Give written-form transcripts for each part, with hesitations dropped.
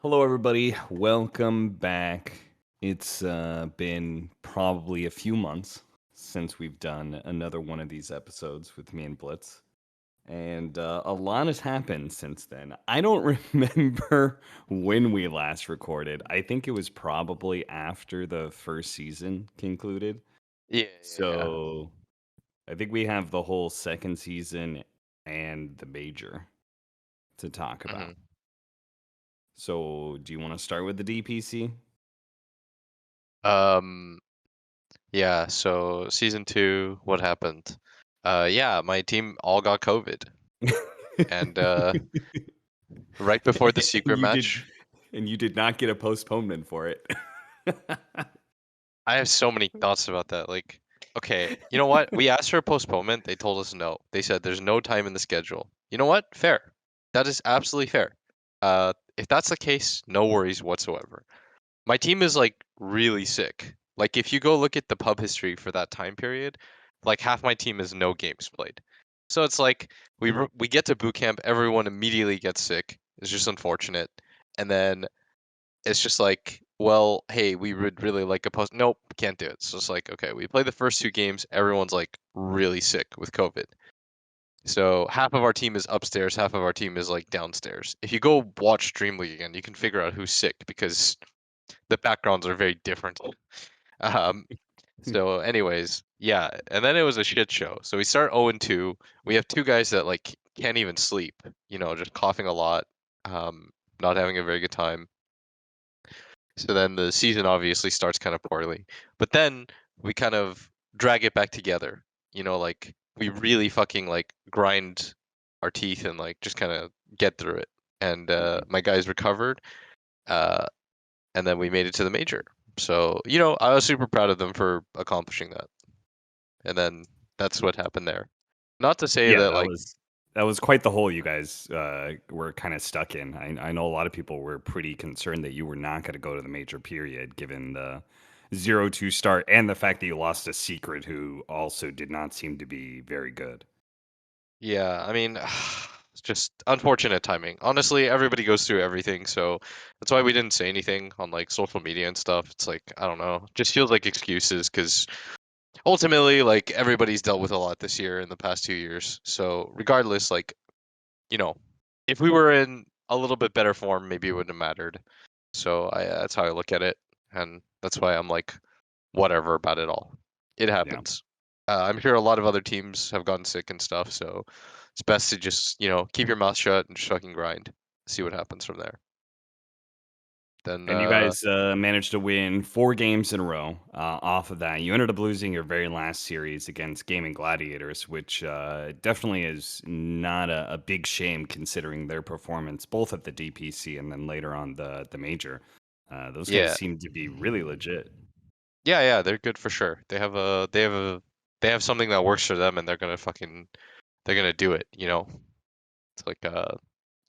Hello, everybody. Welcome back. It's been probably a few months since we've done another one of these episodes with me and Blitz. And a lot has happened since then. I don't remember when we last recorded. I think it was probably after the first season concluded. Yeah, yeah, So I think we have the whole second season and the major to talk yeah. about. So do you want to start with the DPC? Um, yeah, so season 2, what happened? Yeah, my team all got COVID. And right before the and secret you did match, and you did not get a postponement for it. I have so many thoughts about that. Like, okay, you know what? We asked for a postponement. They told us no. They said there's no time in the schedule. You know what? Fair. That is absolutely fair. If that's the case, no worries whatsoever. My team is like really sick. Like if you go look at the pub history for that time period, like half my team is no games played. So it's like we get to boot camp, everyone immediately gets sick. It's just unfortunate. And then it's just like, well, hey, we would really like a post. Nope, can't do it. So it's like, okay, we play the first 2 games, everyone's like really sick with COVID. So half of our team is upstairs, half of our team is like downstairs. If you go watch Dream League again, you can figure out who's sick because the backgrounds are very different. Um, so anyways, yeah, and then it was a shit show. So we start 0-2. We have 2 guys that like can't even sleep, just coughing a lot, not having a very good time. So then the season obviously starts kind of poorly. But then we kind of drag it back together. Like we really fucking like grind our teeth and like just kind of get through it. And Mhm. my guys recovered. Uh, and then we made it to the major. So, I was super proud of them for accomplishing that. And then that's what happened there. Not to say Yeah, that that was quite the hole you guys were kind of stuck in. I know a lot of people were pretty concerned that you were not going to go to the major period, given the 0-2 start and the fact that you lost a secret who also did not seem to be very good. yeah, I mean, it's just unfortunate timing. Honestly, everybody goes through everything, so that's why we didn't say anything on like social media and stuff. It's like, I don't know, just feels like excuses because ultimately, like everybody's dealt with a lot this year in the past 2 years. So regardless, like, you know, if we were in a little bit better form, maybe it wouldn't have mattered. So that's how I look at it, and that's why I'm like, whatever about it all. It Yeah. happens. I'm sure a lot of other teams have gotten sick and stuff, so it's best to just keep your mouth shut and just fucking grind. See what happens from there. Then And you guys managed to win 4 games in a row. Off of that, you ended up losing your very last series against Gaming Gladiators, which definitely is not a big shame considering their performance, both at the DPC and then later on the major. Those guys yeah, seem to be really legit. yeah, they're good for sure. They have something that works for them, and they're gonna do it. It's like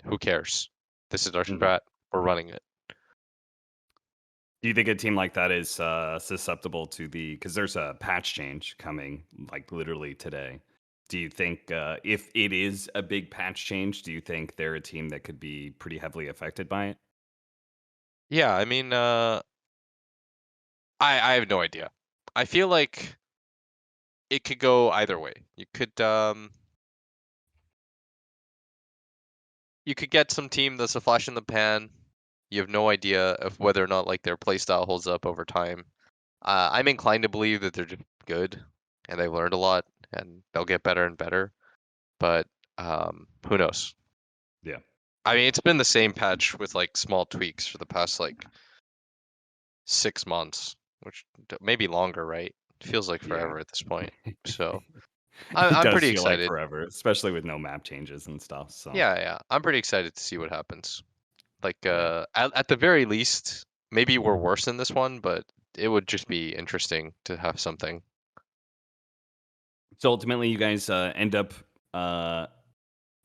who cares? This is our Mhm. strat. We're running it. Do you think a team like that is susceptible to because there's a patch change coming like literally today? Do you think if it is a big patch change, do you think they're a team that could be pretty heavily affected by it? Yeah, I mean, I have no idea. I feel like it could go either way. You could get some team that's a flash in the pan. You have no idea of whether or not like their play style holds up over time. I'm inclined to believe that they're just good and they've learned a lot and they'll get better and better. But who knows? Yeah. I mean, it's been the same patch with like small tweaks for the past like 6 months, which maybe longer, right? It feels like Yeah. forever at this point. So It I'm does pretty feel like excited. forever, especially with no map changes and stuff. So, Yeah, I'm pretty excited to see what happens. Like yeah. at the very least, maybe we're worse in this one, but it would just be interesting to have something. So ultimately, you guys end up uh,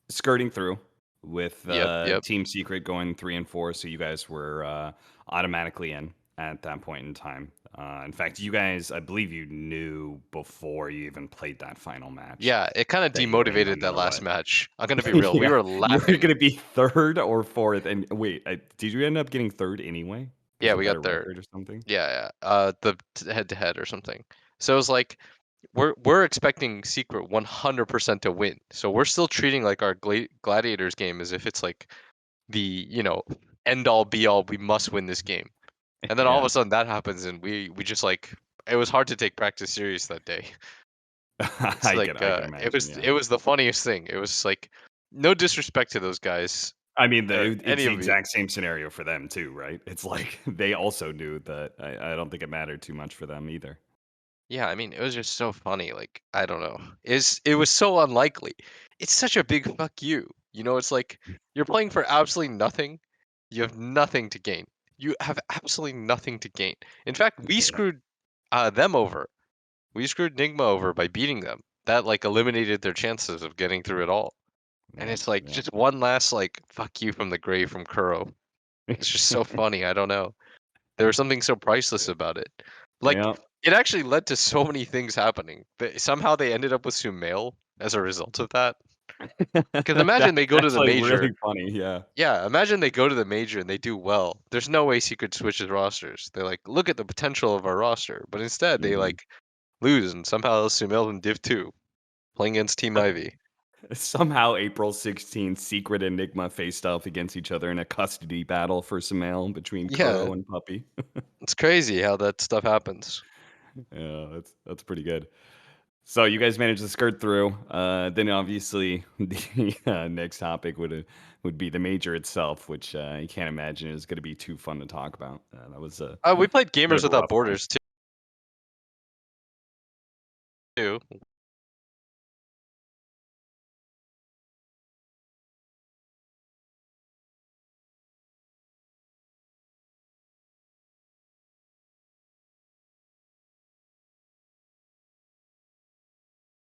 skirting through with Yep. Team Secret going 3-4. So you guys were automatically in. at that point in time. In fact, you guys, I believe you knew before you even played that final match Yeah, it kind of that you were in no demotivated that matter last what. match. I'm gonna be real. We Yeah, were you were laughing. gonna be third or fourth, and wait, did you end up getting third anyway? Because Yeah, of we got better third. record or something? Yeah, yeah. The head to head or something. So it was like we're expecting Secret 100% to win. So we're still treating like our Gladiators game as if it's like the, end all be all, we must win this game. And then all of Yeah, a sudden that happens and we just like it was hard to take practice serious that day. It's like I can it imagine. was Yeah, it was the funniest thing. It was like no disrespect to those guys, I mean, any it's the of you. exact same scenario for them too, right? It's like they also knew that. I don't think it mattered too much for them either. Yeah, I mean, it was just so funny. Like, I don't know. It was so unlikely. It's such a big fuck you. It's like you're playing for absolutely nothing. You have nothing to gain. You have absolutely nothing to gain. In fact, we Yeah, screwed them over. We screwed Nigma over by beating them. That like eliminated their chances of getting through it all. And yeah, it's like just one last like fuck you from the grave from Kuro. It's just so yeah. funny. I don't know. There was something so priceless about it. Like Yeah. it actually led to so many things happening. Somehow they ended up with Sumail as a result of that. Because imagine That's they go to the actually really major. funny. Yeah. Yeah, imagine they go to the major and they do well. There's no way Secret switches rosters. They're like, look at the potential of our roster. But instead they Mhm. like lose and somehow Sumail in Div 2 playing against Team Ivy. Somehow, April 16th, Secret and Enigma faced off against each other in a custody battle for Sumail between Yeah, Kuro and Puppy. it's crazy how that stuff happens. Yeah, that's pretty good. So you guys managed to skirt through. Then obviously the next topic would be the major itself, which you can't imagine is going to be too fun to talk about. That was a We played bit Gamers of a Without rough one. Borders too.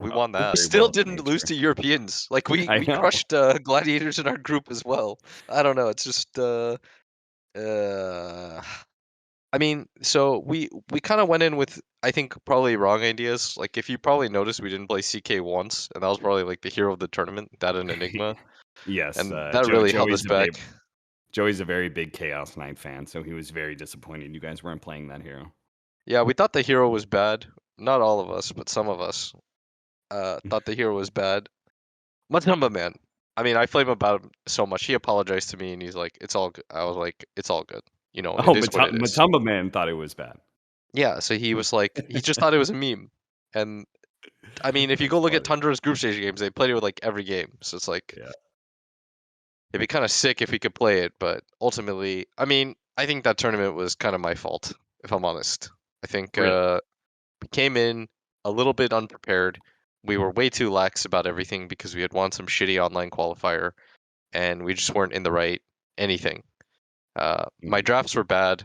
We won that. We Very well still at the didn't lose major. to Europeans. Like we I we know. crushed gladiators in our group as well. I don't know. It's just uh I mean, so we kind of went in with I think probably wrong ideas. Like if you probably noticed, we didn't play CK once, and that was probably like the hero of the tournament, that and Enigma, Yes, and that really held us back. Joey's a very big Chaos Knight fan, so he was very disappointed you guys weren't playing that hero. Yeah, we thought the hero was bad. Not all of us, but some of us thought the hero was bad. Matamba man. I mean, I flame about him so much. He apologized to me, and he's like, "It's all good." I was like, "It's all good. Oh, It is what it is." Matumba Man thought it was bad. Yeah, so he was like, he just thought it was a meme. And I mean, if you That's go look at funny. Tundra's group stage games, they played it with like every game. So it's like Yeah. it'd be kind of sick if we could play it, but ultimately, I mean, I think that tournament was kind of my fault, if I'm honest. I think Really? we came in a little bit unprepared. We were way too lax about everything because we had won some shitty online qualifier, and we just weren't in the right anything. My Mhm. drafts were bad.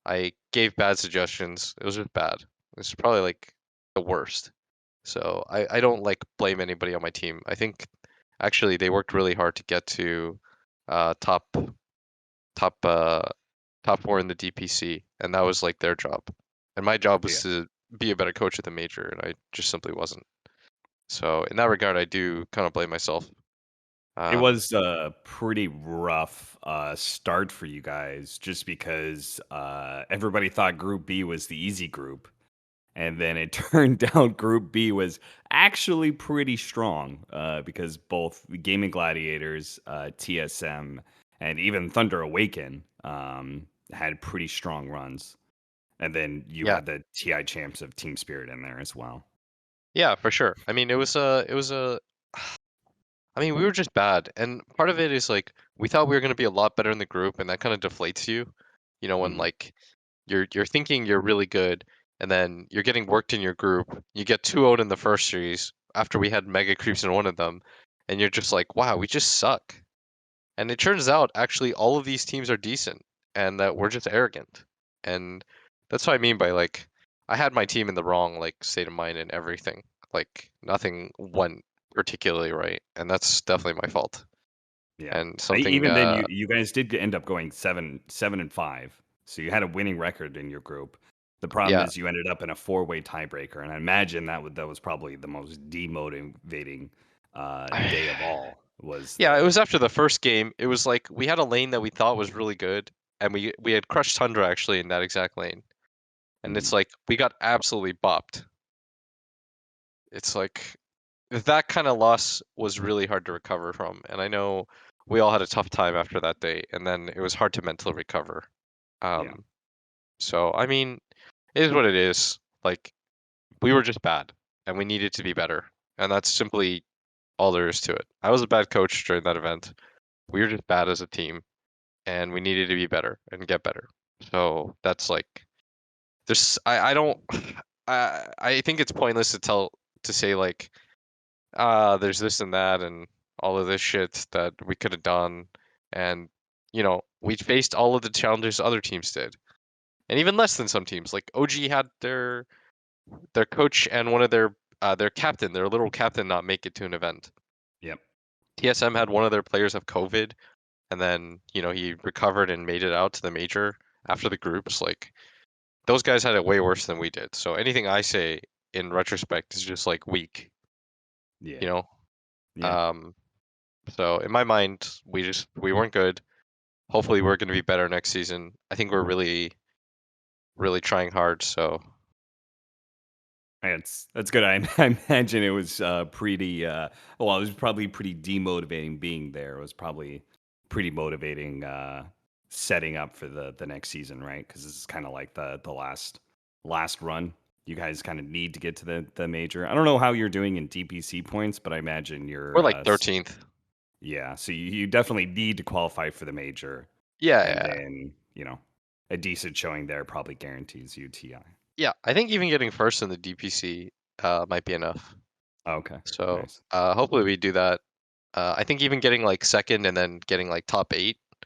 I gave bad suggestions. It was just bad. It's probably like the worst. So I don't like blame anybody on my team. I think actually they worked really hard to get to top top top four in the DPC, and that was like their job. And my job was Yeah. to be a better coach at the major, and I just simply wasn't. So in that regard, I do kind of blame myself. It Um, was a pretty rough start for you guys just because everybody thought Group B was the easy group. And then it turned out Group B was actually pretty strong because both the Gaming Gladiators, TSM, and even Thunder Awaken had pretty strong runs. And then you yeah, had the TI champs of Team Spirit in there as well. yeah, for sure. I mean, it was a I mean, we were just bad, and part of it is like we thought we were gonna be a lot better in the group, and that kind of deflates you. When Mm, like you're thinking you're really good, and then you're getting worked in your group. You get 2-0 in the first series after we had mega creeps in one of them, and you're just like, wow, we just suck. And it turns out actually all of these teams are decent, and that we're just arrogant. And that's what I mean by like I had my team in the wrong like state of mind and everything. Like nothing went particularly right, and that's definitely my fault. yeah. And something Even then, you guys did end up going 7-5. So you had a winning record in your group. The problem Yeah. is you ended up in a four-way tiebreaker, and I imagine that was probably the most demotivating day of all. Was Yeah, it the was after the first game. It was like we had a lane that we thought was really good, and we had crushed Tundra actually in that exact lane. And it's mm, like we got absolutely bopped. It's like that kind of loss was really hard to recover from, and I know we all had a tough time after that day, and then it was hard to mentally recover. yeah, Um, so I mean, it is what it is. Like we were just bad, and we needed to be better, and that's simply all there is to it. I was a bad coach during that event. We were just bad as a team, and we needed to be better and get better. So that's like this. I don't. I think it's pointless to say like there's this and that and all of this shit that we could have done, and we faced all of the challenges other teams did, and even less than some teams. Like OG had their coach and one of their captain, their literal captain, not make it to an event. yep, TSM had one of their players have COVID, and then he recovered and made it out to the major after the groups. Like those guys had it way worse than we did. So anything I say in retrospect is just like weak, you yeah, know. yeah. Um, so in my mind, we weren't good. Hopefully, we're going to be better next season. I think we're really really trying hard. So It's that's good. I imagine it was pretty. Well, it was probably pretty demotivating being there. It was probably pretty motivating setting up for the next season, right? Because this is kind of like the last run. You guys kind of need to get to the major. I don't know how you're doing in DPC points, but I imagine we're you're like 13th. yeah. So you definitely need to qualify for the major, Yeah, and yeah, then a decent showing there probably guarantees you TI. yeah. I think even getting first in the DPC might be enough. Okay, So nice. hopefully we do that. I think even getting like second and then getting like top 8 at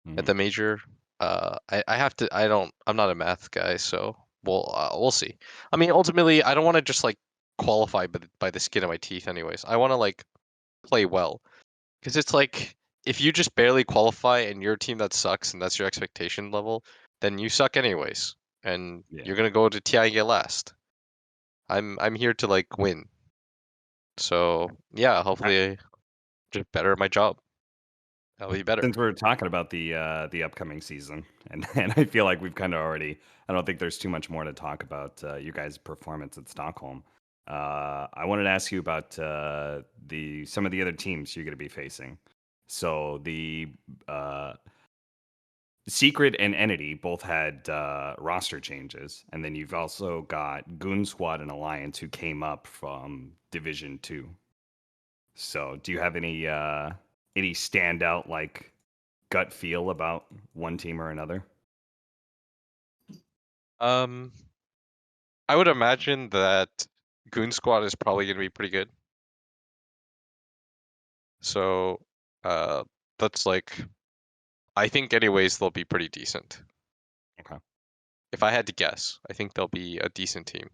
Hmm. the major. I have to. I'm not a math guy, so we'll see. I mean, ultimately, I don't want to just like qualify by the skin of my teeth. Anyways, I want to like play well because it's like if you just barely qualify and you're a team that sucks and that's your expectation level, then you suck anyways, and Yeah. you're gonna go to TI and get last. I'm here to like win. So yeah, hopefully I just better at my job. I'll be better. Since we're talking about the upcoming season, and and I feel like we've kind of already, I don't think there's too much more to talk about you guys' performance at Stockholm. I wanted to ask you about the some of the other teams you're going to be facing. So the Secret and Entity both had roster changes, and then you've also got Goon Squad and Alliance who came up from Division Two. So, do you have any standout like gut feel about one team or another? Um, I would imagine that Goon Squad is probably gonna be pretty good. So, uh, that's like I think anyways they'll be pretty decent. Okay. If I had to guess, I think they'll be a decent team.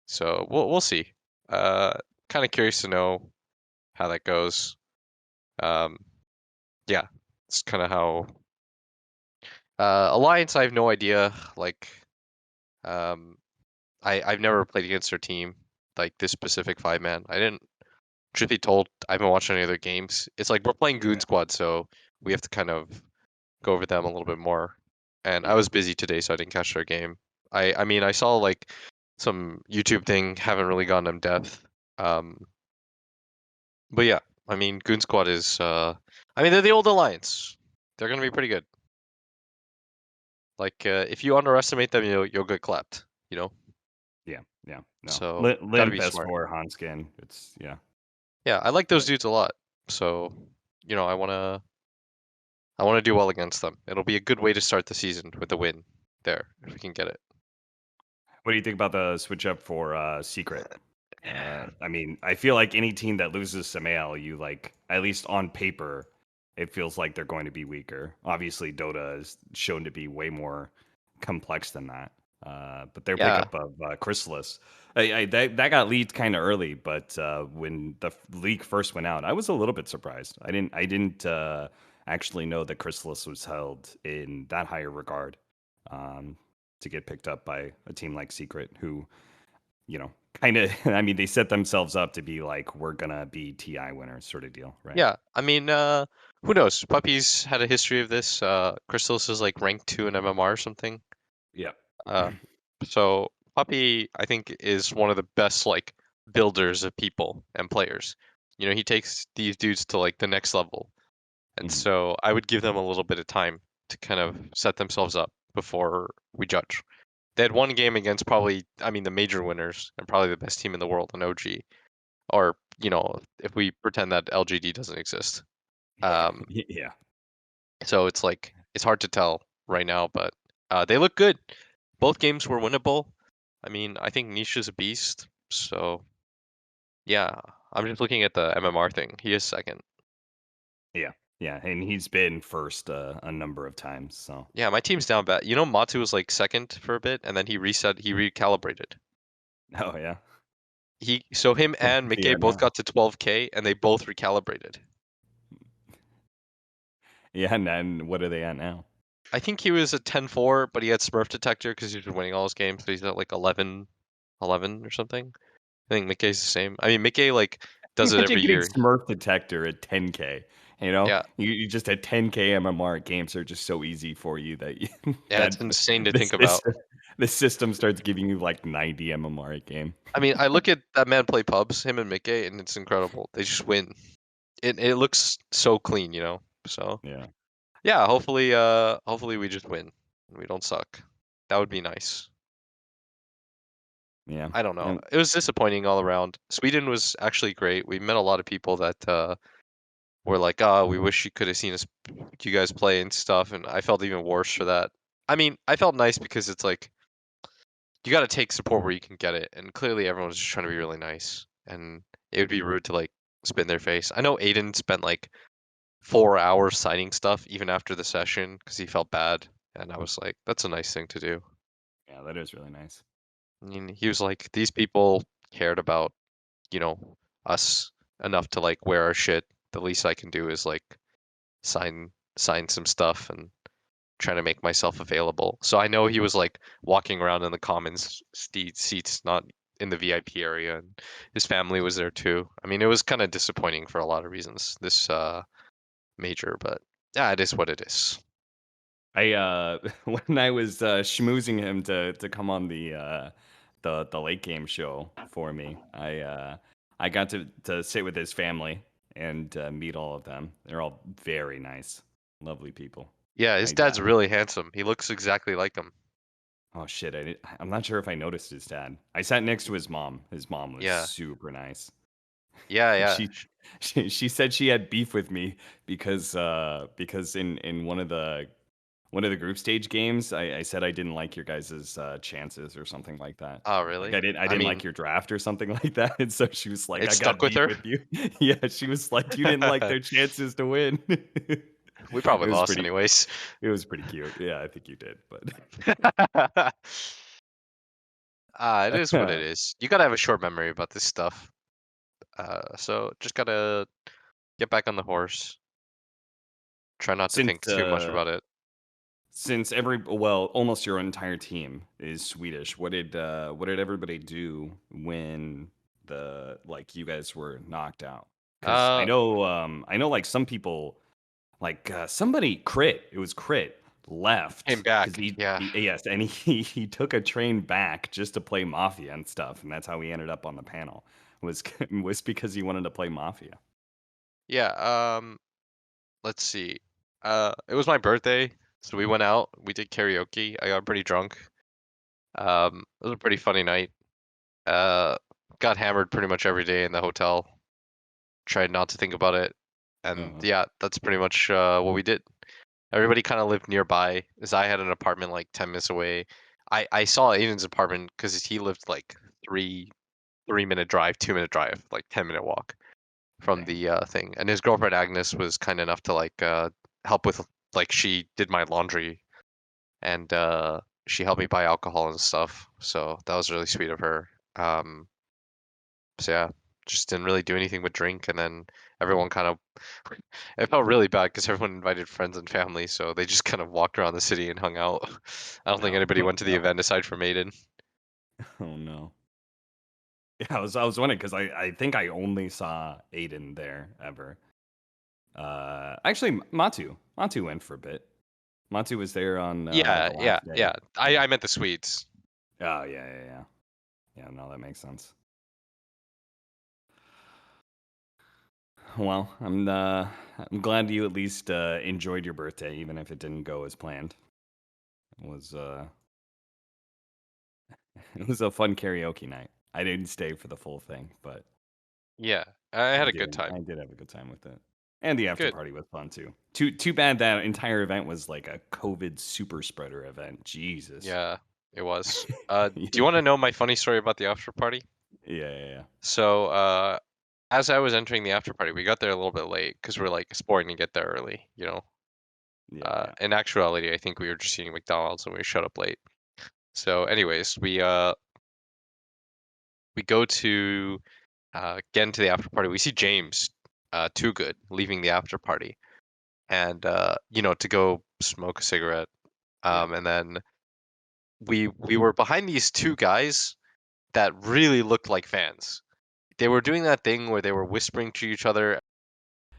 So we'll see. Uh, kind of curious to know how that goes. Um, yeah, it's kind of how Alliance. I have no idea. Like, um, I've never played against their team, like this specific 5-man. I didn't. Truth be told, I haven't watched any other games. It's like we're playing Goon Okay. Squad, so we have to kind of go over them a little bit more. And I Yeah. was busy today, so I didn't catch their game. I mean, I saw like some YouTube thing. Haven't really gone in depth. Um, but yeah, I mean, Goon Squad is. I mean, they're the old Alliance. They're gonna be pretty good. Like, if you underestimate them, you'll get clapped. You know. Yeah. Yeah. No. So gotta Limp be smart. S4 Hanskin. It's yeah. Yeah, I like those But dudes a lot. So, I wanna do well against them. It'll be a good way to start the season with a win there if we can get it. what do you think about the switch up for Secret? I mean, I feel like any team that loses Samael, you like at least on paper, it feels like they're going to be weaker. Obviously, Dota is shown to be way more complex than that. But their Yeah, pickup of Chrysalis, that got leaked kind of early. But when the leak first went out, I was a little bit surprised. I didn't actually know that Chrysalis was held in that higher regard. to get picked up by a team like Secret, who, kind of, I mean, they set themselves up to be like, we're gonna be TI winners, sort of deal, right? Yeah, I mean, who knows? Puppy's had a history of this. Crystals is like rank 2 in MMR or something. Yeah. Uh, so Puppy, I think, is one of the best like builders of people and players. He takes these dudes to like the next level, and Mhm. so I would give them a little bit of time to kind of set themselves up before we judge. They had one game against probably, I mean, the major winners and probably the best team in the world, an OG. Or, if we pretend that LGD doesn't exist. Um, Yeah. so it's like it's hard to tell right now, but they look good. Both games were winnable. I mean, I think Niche is a beast. So yeah, I'm just looking at the MMR thing. He is second. Yeah. Yeah. And he's been first a number of times. So, Yeah, my team's down bad. Matu was like second for a bit, and then he recalibrated. oh, yeah. So him What's and he Mickey at both now? got to 12K, and they both recalibrated. Yeah. And then what are they at now? I think he was a 10-4, but he had Smurf Detector because he's been winning all his games, so he's at like 11 or something. I think Mickey's the same. I mean, Mickey like does it Imagine every getting year. Smurf Detector at 10K. Yeah, You just at 10K MMR games are just so easy for you that yeah, it's that insane to the think about. system, the system starts giving you like 90 MMR a game. I mean, I look at that man play pubs, him and Mickey, and it's incredible. They just win. It looks so clean. So Yeah. yeah, hopefully we just win. We don't suck. That would be nice. Yeah. I don't know. And It was disappointing all around. Sweden was actually great. We met a lot of people that were like, "Oh, we wish you could have seen you guys play and stuff," and I felt even worse for that. I mean, I felt nice because it's like you got to take support where you can get it, and clearly everyone was just trying to be really nice, and it would be rude to like spit in their face. I know Aiden spent like 4 hours signing stuff even after the session because he felt bad, and I was like, "That's a nice thing to do." yeah, that is really nice. I mean, he was like, "These people cared about you know us enough to like wear our shit. The least I can do is like sign some stuff and trying to make myself available." So I know he was like walking around in the commons seats, not in the VIP area, and his family was there too. I mean, it was kind of disappointing for a lot of reasons, this major, but yeah, it is what it is. I when I was schmoozing him to come on the late game show for me, I got to sit with his family and meet all of them. They're all very nice, lovely people. Yeah, his I dad's really handsome. He looks exactly like him. oh shit, I'm not sure if I noticed his dad. I sat next to his mom. His mom was Yeah, super nice. yeah, yeah. She she said she had beef with me because in one of the group stage games, I said I didn't like your guys' chances or something like that. Oh, Like really? I I didn't mean, like your draft or something like that. And so she was like, it I stuck got with beef her. with you. Yeah, she was like, you didn't like their chances to win. We probably It was lost pretty anyways. it was pretty cute. Yeah, I think you did, It is what it but is. You gotta have a short memory about this stuff. So just gotta get back on the horse. Try not to think since too much about it. almost your entire team is Swedish, what did everybody do when you guys were knocked out? Because Uh, I know like some people like somebody crit, it was crit Came left because back. Yeah. yes, and he took a train back just to play Mafia and stuff, and that's how he ended up on the panel. Was was because he wanted to play Mafia. Yeah. Let's see. It was my birthday, so we went out. We did karaoke. I got pretty drunk. It was a pretty funny night. Uh, got hammered pretty much every day in the hotel. Tried not to think about it, and Uh, yeah, that's pretty much what we did. Everybody kind of lived nearby, as I had an apartment like 10 minutes away. I saw Aiden's apartment because he lived like 3 minute drive, 2 minute drive, like 10 minute walk from Damn. the thing. And his girlfriend Agnes was kind enough to like help with like she did my laundry and she helped me buy alcohol and stuff. So that was really sweet of her. So yeah, just didn't really do anything but drink, and then everyone kind of it felt really bad because everyone invited friends and family, so they just kind of walked around the city and hung out. I don't think No. anybody Oh went to the no. event aside from Aiden. Oh no. Yeah, I was wondering because I think I only saw Aiden there ever. Actually, Matu went for a bit. Matu was there on Yeah, the yeah, last day. yeah. I meant the Swedes. Oh yeah. No, that makes sense. Well, I'm glad you at least enjoyed your birthday, even if it didn't go as planned. It was it was a fun karaoke night. I didn't stay for the full thing, but Yeah, I I had a good did. time. I did have a good time with it. And the after Good. party was fun too. Too bad that entire event was like a COVID super spreader event. Jesus. Yeah, it was. Do you Yeah, want to know my funny story about the after party? yeah. So, as I was entering the after party, we got there a little bit late because we're like sporting to get there early, you know. Yeah. In actuality, I think we were just eating McDonald's and we showed up late. So, anyways, we go to get into the after party. We see James, Too Good, leaving the after party, and to go smoke a cigarette. Yep. And then we were behind these two guys that really looked like fans. They were doing that thing where they were whispering to each other.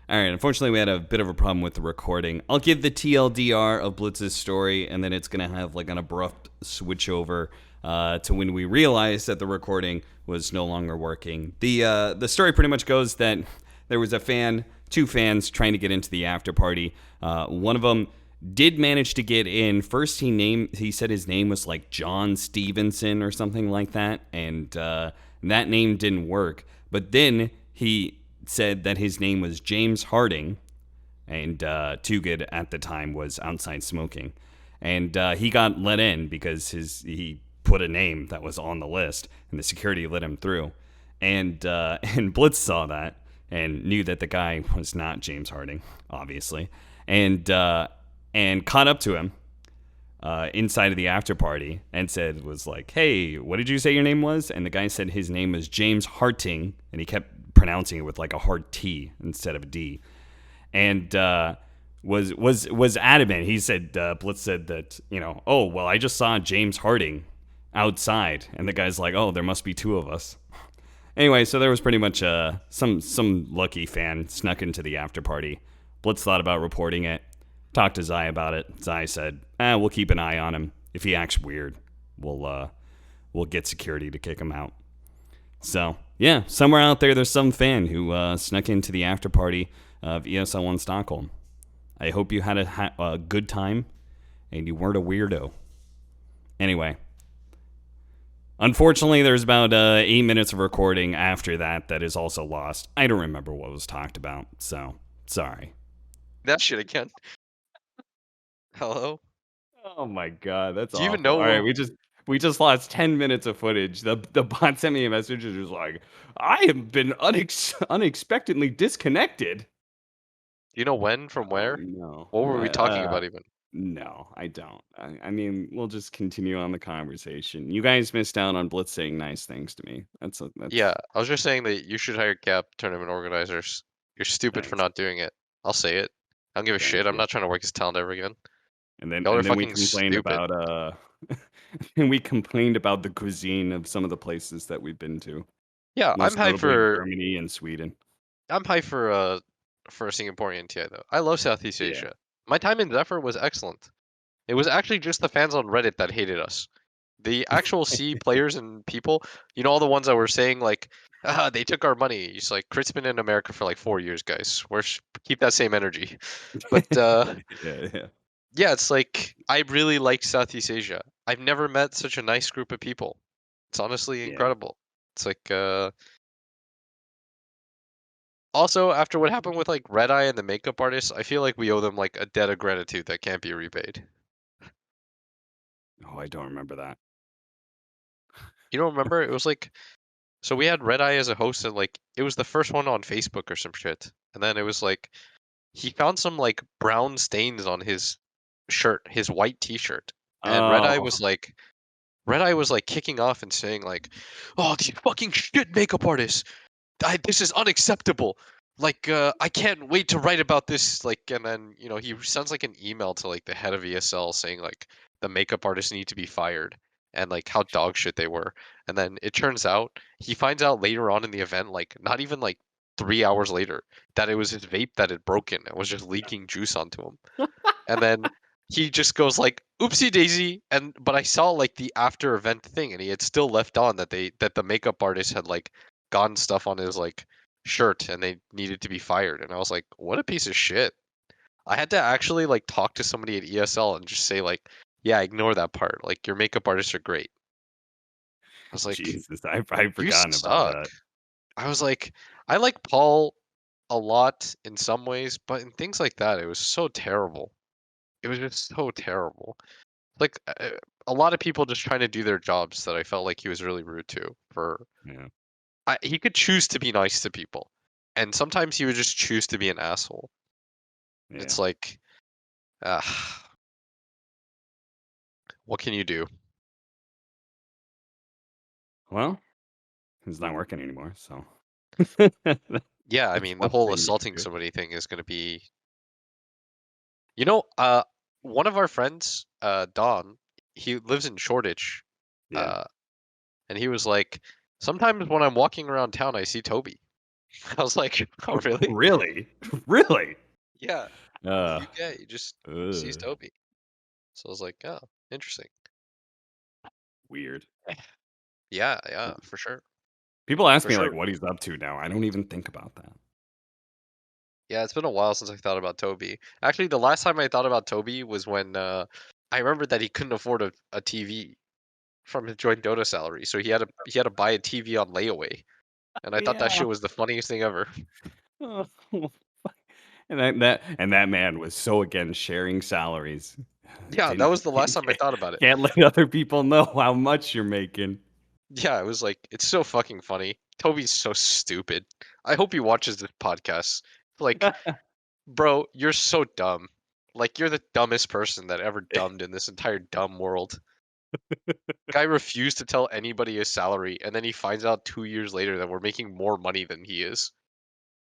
All right, unfortunately, we had a bit of a problem with the recording. I'll give the TLDR of Blitz's story, and then it's going to have like an abrupt switch over to when we realized that the recording was no longer working. The story pretty much goes that there was two fans trying to get into the after party. One of them did manage to get in. First, he said his name was like John Stevenson or something like that, and that name didn't work. But then he said that his name was James Harting, and Too Good at the time was outside smoking, and he got let in because he put a name that was on the list, and the security let him through, and and Blitz saw that and knew that the guy was not James Harting, obviously, and caught up to him inside of the after party and was like, "Hey, what did you say your name was?" And the guy said his name was James Harting, and he kept pronouncing it with like a hard T instead of a D, and was adamant. He said Blitz said that oh well, I just saw James Harting outside, and the guy's like, oh, there must be two of us. Anyway, so there was pretty much some lucky fan snuck into the after party. Blitz thought about reporting it, talked to Zai about it. Zai said, we'll keep an eye on him. If he acts weird, we'll get security to kick him out. So, yeah, somewhere out there's some fan who snuck into the after party of ESL 1 Stockholm. I hope you had a good time and you weren't a weirdo. Anyway, unfortunately, there's about 8 minutes of recording after that is also lost. I don't remember what was talked about, so sorry. That shit again. Hello? Oh my god, that's Do you even awful. All right, know? we just lost 10 minutes of footage. The bot sent me a message and was like, "I have been unexpectedly disconnected." Do you know when from where? No. What were we talking about even? No, I don't. I mean, we'll just continue on the conversation. You guys missed out on Blitz saying nice things to me. That's Yeah, I was just saying that you should hire CAP tournament organizers. You're stupid for thanks. not doing it. I'll say it. I don't give a Thank shit. I'm you. not trying to work as talent ever again. And then Y'all are we fucking complained stupid. about and we complained about the cuisine of some of the places that we've been to. Yeah, Most notably Germany and Sweden. I'm hyped for a Singaporean TI though. I love Southeast Yeah. Asia. My time in Zephyr was excellent. It was actually just the fans on Reddit that hated us. The actual C players and people, all the ones that were saying like, they took our money. It's like Crit's been in America for like 4 years, guys. Keep that same energy. But Yeah. yeah, it's like I really like Southeast Asia. I've never met such a nice group of people. It's honestly Yeah. incredible. It's like also after what happened with like Red Eye and the makeup artist, I feel like we owe them like a debt of gratitude that can't be repaid. Oh, I don't remember that. You don't remember? It was like so we had Red Eye as a host and like it was the first one on Facebook or some shit. And then it was like he found some like brown stains on his shirt, his white t-shirt. And Oh, Red Eye was like kicking off and saying like, "Oh, these fucking shit makeup artists. this is unacceptable. Like, I can't wait to write about this. Like, and then he sends like an email to like the head of ESL saying like the makeup artists need to be fired and like how dog shit they were. And then it turns out he finds out later on in the event, like not even like 3 hours later, that it was his vape that had broken and was just leaking juice onto him. And then he just goes like, "Oopsie daisy!" And but I saw like the after event thing, and he had still left on that the makeup artist had like gotten stuff on his like shirt, and they needed to be fired. And I was like, "What a piece of shit!" I had to actually like talk to somebody at ESL and just say like, "Yeah, ignore that part. Like your makeup artists are great." I was like, Jesus, I've "You forgotten about suck." that. I was like, I like Paul a lot in some ways, but in things like that, it was so terrible. It was just so terrible. Like a lot of people just trying to do their jobs that I felt like he was really rude to. Yeah, He could choose to be nice to people, and sometimes he would just choose to be an asshole. yeah. It's like, uh, what can you do? Well, it's not working anymore, so Yeah, I that's mean, the one whole thing you can assaulting do. somebody thing is going to be, one of our friends, Don, he lives in Shoreditch, Yeah. uh, and he was like, sometimes when I'm walking around town, I see Toby. I was like, oh, really? Really? Really? Yeah, in the Uh, UK, he just sees ugh, Toby. So I was like, oh, interesting. weird. Yeah, yeah, for sure. People ask For me like sure. what he's up to now. I don't even think about that. Yeah, it's been a while since I thought about Toby. Actually, the last time I thought about Toby was when I remember that he couldn't afford a TV from his joint Dota salary, so he had to buy a TV on layaway, and I thought that Yeah. shit was the funniest thing ever. Oh, and that man was so against sharing salaries. Yeah, that Didn't was the last time I thought about it. can't let other people know how much you're making. Yeah, it was like it's so fucking funny. Toby's so stupid. I hope he watches this podcast. Like, bro, you're so dumb. Like you're the dumbest person that ever dumbed in this entire dumb world. Guy refused to tell anybody his salary, and then he finds out 2 years later that we're making more money than he is.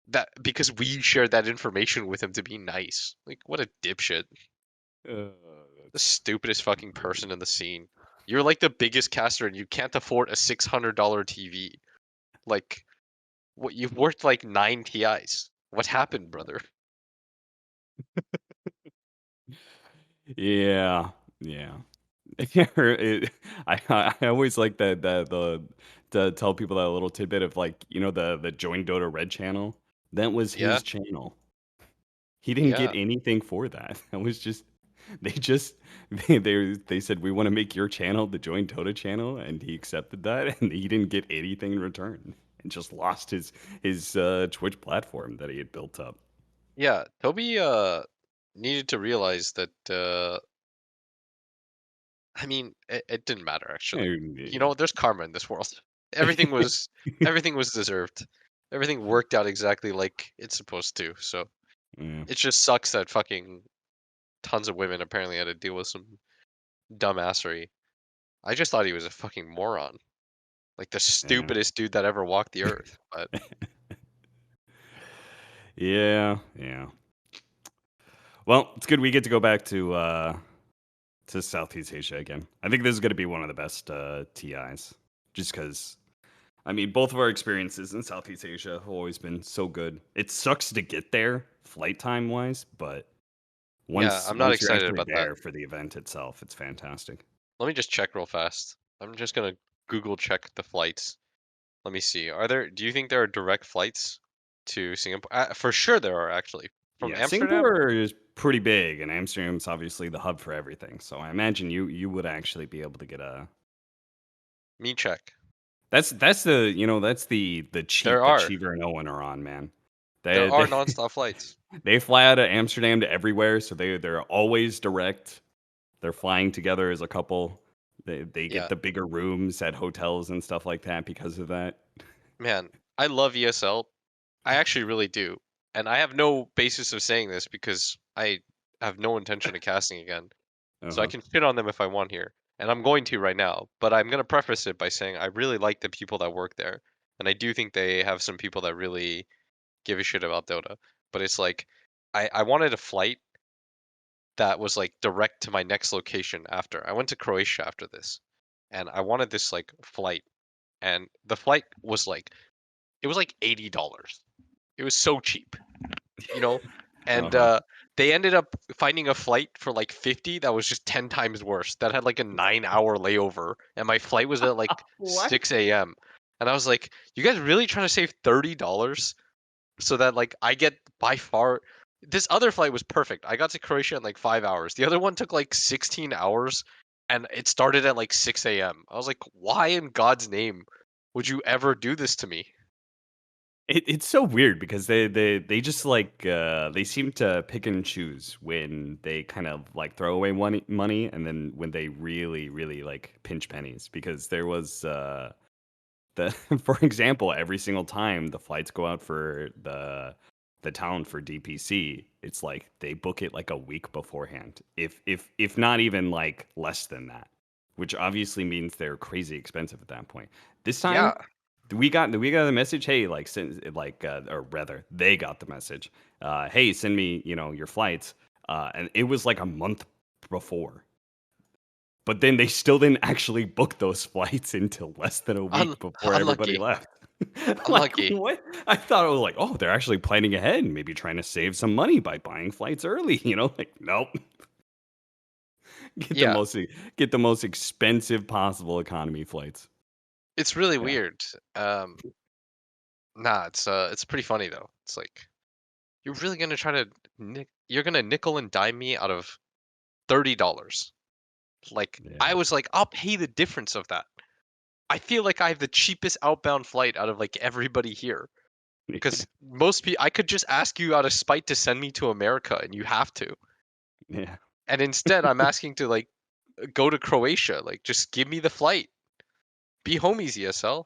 That because we shared that information with him to be nice. Like what a dipshit. Uh, The that's stupidest fucking person in the scene. You're like the biggest caster and you can't afford a $600 TV. Like what you've worth like 9 TIs. What happened, brother? yeah, yeah. I always like the to tell people that little tidbit of like the Join Dota Red channel. That was Yeah, his channel. He didn't get yeah. anything for that. That was just they said we want to make your channel the Join Dota channel, and he accepted that, and he didn't get anything in return, and just lost his Twitch platform that he had built up. Yeah, Toby needed to realize that I mean, it didn't matter actually. Eh, There's karma in this world. Everything was everything was deserved. Everything worked out exactly like it's supposed to. So yeah, it just sucks that fucking tons of women apparently had to deal with some dumbassery. I just thought he was a fucking moron, like the yeah. stupidest dude that ever walked the earth. But Yeah, yeah. Well, it's good we get to go back to Southeast Asia again. I think this is going to be one of the best TIs, just because I mean both of our experiences in Southeast Asia have always been so good. It sucks to get there flight time wise, but yeah, once I'm not once you're excited actually about that. there for the event itself, it's fantastic. Let me just check real fast. I'm just gonna Google check the flights. Let me see. Do you think there are direct flights to Singapore? For sure there are actually. From Yeah, Amsterdam? Singapore is pretty big, and Amsterdam's obviously the hub for everything. So I imagine you would actually be able to get a. Me check. That's the cheap There that are. Cheever and Owen are on, man. There They are they, nonstop flights. they fly out of Amsterdam to everywhere, so they're always direct. They're flying together as a couple. They get Yeah. the bigger rooms at hotels and stuff like that because of that. Man, I love ESL. I actually really do. And I have no basis of saying this because I have no intention of casting again. So I Uh-huh. can shit on them if I want here. And I'm going to right now. But I'm going to preface it by saying I really like the people that work there. and I do think they have some people that really give a shit about Dota. But it's like I wanted a flight that was like direct to my next location after. I went to Croatia after this, and I wanted this like flight, and the flight was like it was like $80. It was so cheap, you know, and Uh-huh. they ended up finding a flight for like 50 that was just 10 times worse. That had like a 9 hour layover, and my flight was at like What? 6 a.m. And I was like, you guys really trying to save $30 so that like I get by far this other flight was perfect. I got to Croatia in like 5 hours. The other one took like 16 hours and it started at like 6 a.m. I was like, why in God's name would you ever do this to me? It's so weird because they just like they seem to pick and choose when they kind of like throw away money, and then when they really like pinch pennies, because there was the for example, every single time the flights go out for the town for DPC, it's like they book it like a week beforehand, if not even like less than that, which obviously means they're crazy expensive at that point. This Yeah, time we got the message, hey, like send like or rather they got the message, hey, send me your flights, and it was like a month before, but then they still didn't actually book those flights until less than a week before everybody unlucky, left. Like, unlucky. what? I thought it was like, oh, they're actually planning ahead and maybe trying to save some money by buying flights early, like, nope. Get the Yeah, most get the most expensive possible economy flights. it's really Yeah. weird. Nah, it's pretty funny though. It's like you're really gonna try to you're gonna nickel and dime me out of $30. Like I Yeah. was like, I'll pay the difference of that. I feel like I have the cheapest outbound flight out of like everybody here because most people I could just ask you out of spite to send me to America and you have to. Yeah. And instead I'm asking to like go to Croatia. Like just give me the flight. Be homies, ESL.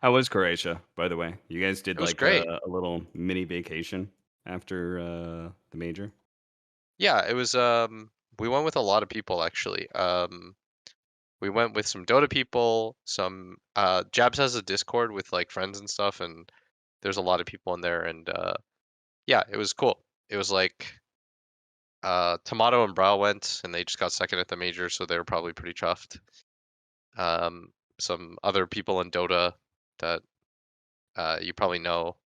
How was Croatia, by the way? You guys did It was like great. a little mini vacation after the major? Yeah, it was we went with a lot of people actually. We went with some Dota people, some Jabs has a Discord with like friends and stuff, and there's a lot of people in there, and yeah, it was cool. It was like Tomato and Brow went, and they just got second at the major, so they were probably pretty chuffed. Some other people in Dota that you probably know.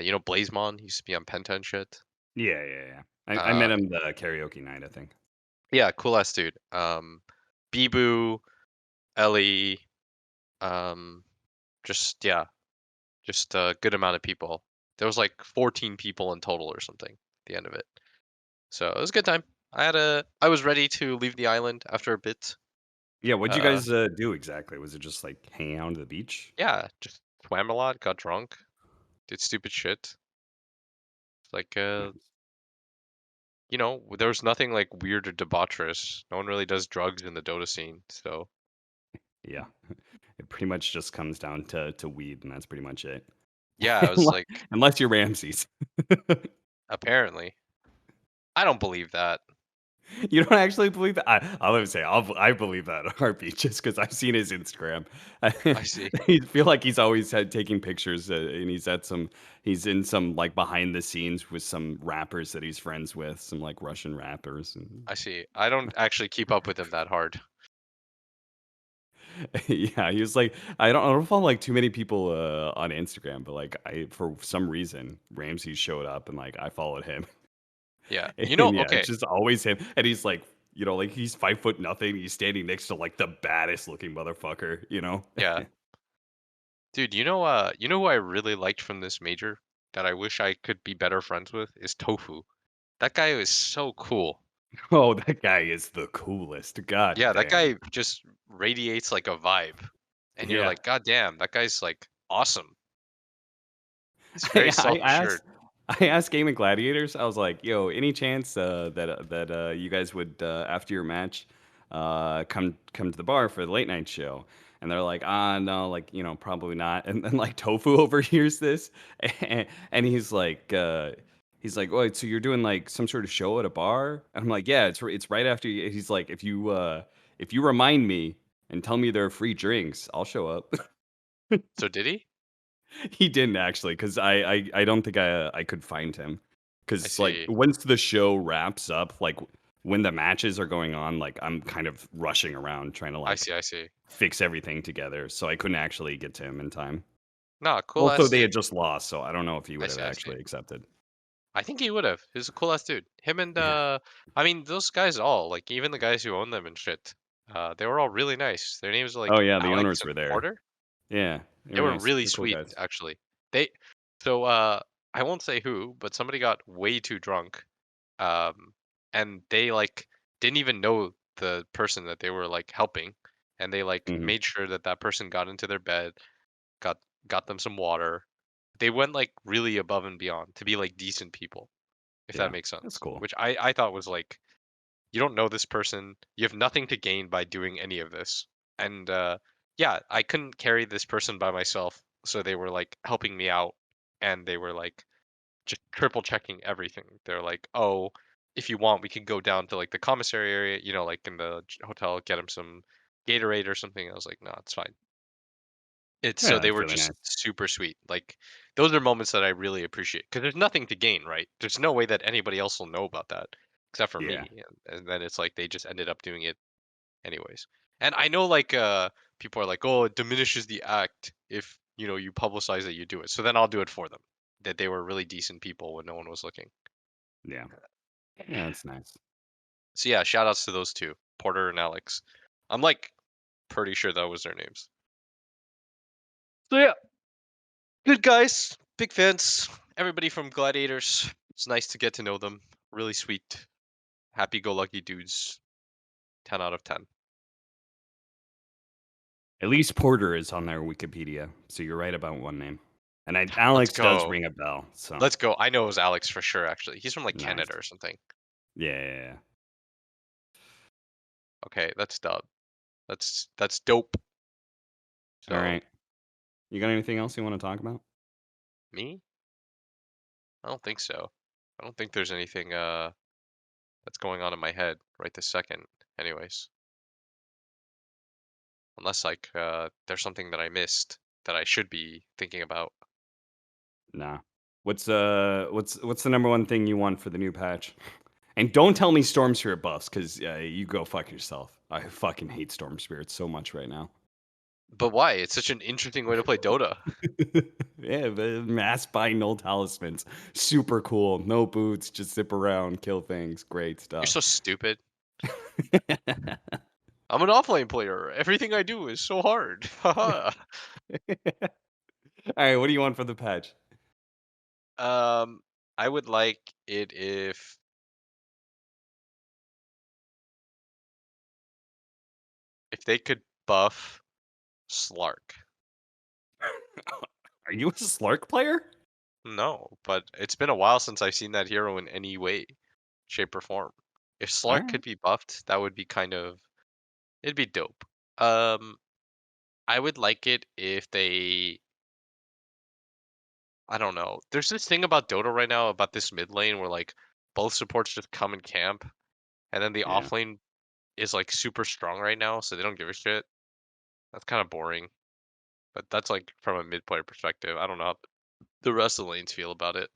You know Blazemon, he used to be on Penta and shit. Yeah, yeah, yeah. I Uh, met him the karaoke night, I think. yeah, cool ass dude. Bibu, Ellie, um, just yeah, just a good amount of people. There was like 14 people in total or something at the end of it. So it was a good time. I was ready to leave the island after a bit. Yeah, what'd you Uh, guys do exactly? Was it just like hanging out on the beach? yeah, just swam a lot, got drunk, did stupid shit. Like Nice. there was nothing like weird or debaucherous. No one really does drugs in the Dota scene, so Yeah. It pretty much just comes down to weed, and that's pretty much it. yeah, I was like, Unless you're Ramses. apparently. I don't believe that. You don't actually believe that? I'll even say I believe that in a heartbeat, just because I've seen his Instagram. I see. I feel like he's always taking pictures, and he's in some like behind the scenes with some rappers that he's friends with, some like Russian rappers, and I see. I don't actually keep up with him that hard. yeah, he was like, I don't follow like too many people on Instagram, but like I for some reason Ramses showed up and like I followed him. Yeah. And yeah, Okay. it's just always him. And he's like, like he's 5 foot nothing. He's standing next to like the baddest looking motherfucker. Yeah. Dude, you know who I really liked from this major that I wish I could be better friends with is Tofu. That guy is so cool. Oh, that guy is the coolest. God Yeah, that damn. guy just radiates like a vibe. And you're Yeah. like, God damn, that guy's like awesome. He's very I, I self-assured. asked I asked Gaming Gladiators. I was like, "Yo, any chance that you guys would after your match come to the bar for the late night show?" And they're like, "Ah, no, like probably not." And then like Tofu overhears this, and he's like, "Wait, so you're doing like some sort of show at a bar?" And I'm like, "Yeah, it's right after." He's like, "If you remind me and tell me there are free drinks, I'll show up." So did he? He didn't actually, because I don't think I could find him. I Because like see. once the show wraps up, like when the matches are going on, like I'm kind of rushing around trying to I like see. I see. fix everything together, so I couldn't actually get to him in time. Nah, cool Also, ass they dude. had just lost, so I don't know if he I would have see. I see. actually accepted. I think he would have. He's a cool ass dude. Him and Yeah. I mean those guys all like even the guys who own them and shit. They were all really nice. Their names were Oh like yeah, the Alex owners and were there. Porter. Yeah, they They were were nice. really They're cool sweet guys. actually. They so I won't say who, but somebody got way too drunk. Um and they like didn't even know the person that they were like helping, and they like Mhm. made sure that that person got into their bed, got got them some water. They went like really above and beyond to be like decent people, if that Yeah, makes that's sense. cool. Which I thought was like, you don't know this person, you have nothing to gain by doing any of this. And yeah, I couldn't carry this person by myself, so they were like helping me out, and they were like just triple checking everything. They're like, "Oh, if you want, we could go down to like the commissary area, like in the hotel, get him some Gatorade or something." I was like, "No, it's fine." It's so Yeah, they that's were really just nice. super sweet. Like those are moments that I really appreciate because there's nothing to gain, right? There's no way that anybody else will know about that except for Yeah, me. And then it's like they just ended up doing it anyways. And I know like people are like, "Oh, it diminishes the act if, you publicize that you do it." So then I'll do it for them. That they were really decent people when no one was looking. yeah, yeah, that's nice. So yeah, shout outs to those two, Porter and Alex. I'm like pretty sure that was their names. So yeah, good guys, big fans. Everybody from Gladiators. It's nice to get to know them. Really sweet, happy-go-lucky dudes. 10 out of 10. At least Porter is on their Wikipedia, so you're right about one name. And Let's Alex does go. ring a bell, so Let's go. I know it was Alex for sure. Actually, he's from like nice. Canada or something. Yeah, yeah, yeah. Okay, that's dub. That's dope. All So right. You got anything else you want to talk about? me? I don't think so. I don't think there's anything that's going on in my head right this second. Anyways, unless like there's something that I missed that I should be thinking about. Nah. What's the number one thing you want for the new patch? And don't tell me Storm Spirit buffs, because you go fuck yourself. I fucking hate Storm Spirit so much right now. But why? It's such an interesting way to play Dota. Yeah, the mass buy null talismans. Super cool. No boots, just zip around, kill things. Great You're stuff. so stupid. I'm an offlane player. Everything I do is so hard. Haha. All right, what do you want for the patch? um, I would like it if they could buff Slark. Are you a Slark player? No, but it's been a while since I've seen that hero in any way, shape, or form. If All Slark right. could be buffed, that would be it'd be dope. Um, I would like it if I don't know. There's this thing about Dota right now about this mid lane where like both supports just come and camp, and then the Yeah. off lane is like super strong right now, so they don't give a shit. That's kind of boring. But that's like from a mid player perspective. I don't know how the rest of the lanes feel about it.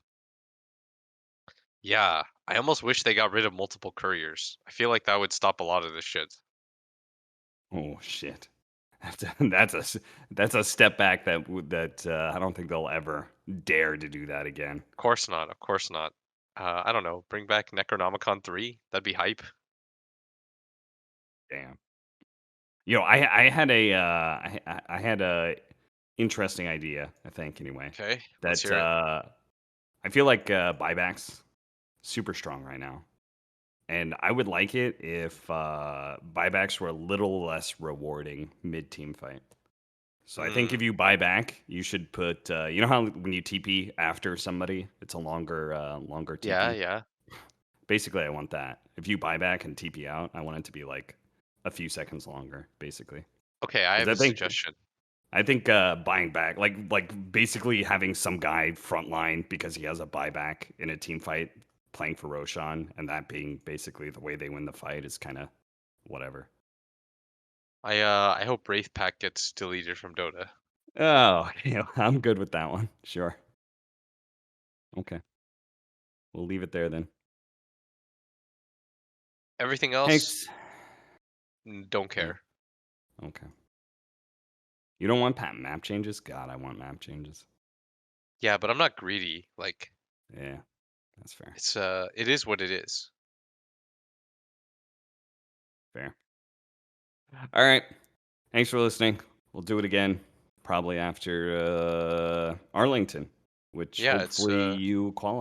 Yeah, I almost wish they got rid of multiple couriers. I feel like that would stop a lot of this shit. Oh shit. That's a step back that I don't think they'll ever dare to do that again. Of course not. Of course not. I don't know. Bring back Necronomicon 3. That'd be hype. Damn. I had I had a interesting idea. I think anyway Okay, let's that hear it. I feel like buybacks super strong right now, and I would like it if buybacks were a little less rewarding mid team fight. So I think Hmm. if you buy back, you should put. You know how when you TP after somebody, it's a longer Yeah, TP. yeah. Basically, I want that. If you buy back and TP out, I want it to be like a few seconds longer, basically. Okay, I Because have a suggestion. I think buying back, like basically having some guy frontline because he has a buyback in a team fight playing for Roshan, and that being basically the way they win the fight is kind of whatever. I hope Wraith Pack gets deleted from Dota. Oh, yeah, I'm good with that one. Sure. Okay. We'll leave it there then. Everything else, Thanks. don't Yeah. care. Okay. You don't want map changes? God, I want map changes. Yeah, but I'm not greedy. Like Yeah, that's fair. it is what it is. Fair. All right. Thanks for listening. We'll do it again, probably after Arlington, which Yeah, it's hopefully you qualify.